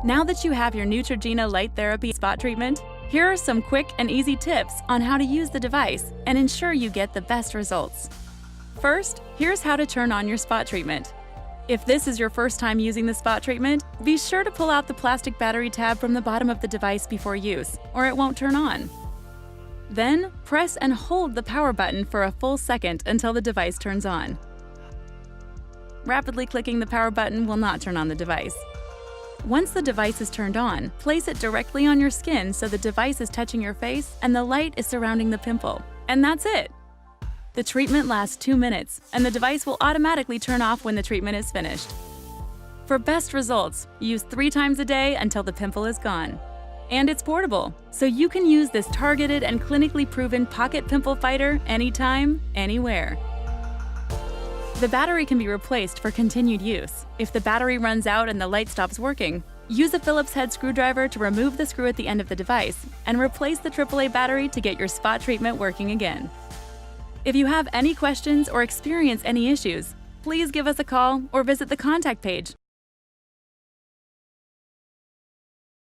Now that you have your Neutrogena light therapy spot treatment, here are some quick and easy tips on how to use the device and ensure you get the best results. First, here's how to turn on your spot treatment. If this is your first time using the spot treatment, be sure to pull out the plastic battery tab from the bottom of the device before use, or it won't turn on. Then, press and hold the power button for a full second until the device turns on. Rapidly clicking the power button will not turn on the device. Once the device is turned on, place it directly on your skin so the device is touching your face and the light is surrounding the pimple. And that's it! The treatment lasts 2 minutes, and the device will automatically turn off when the treatment is finished. For best results, use 3 times a day until the pimple is gone. And it's portable, so you can use this targeted and clinically proven pocket pimple fighter anytime, anywhere. The battery can be replaced for continued use. If the battery runs out and the light stops working, use a Phillips head screwdriver to remove the screw at the end of the device and replace the AAA battery to get your spot treatment working again. If you have any questions or experience any issues, please give us a call or visit the contact page.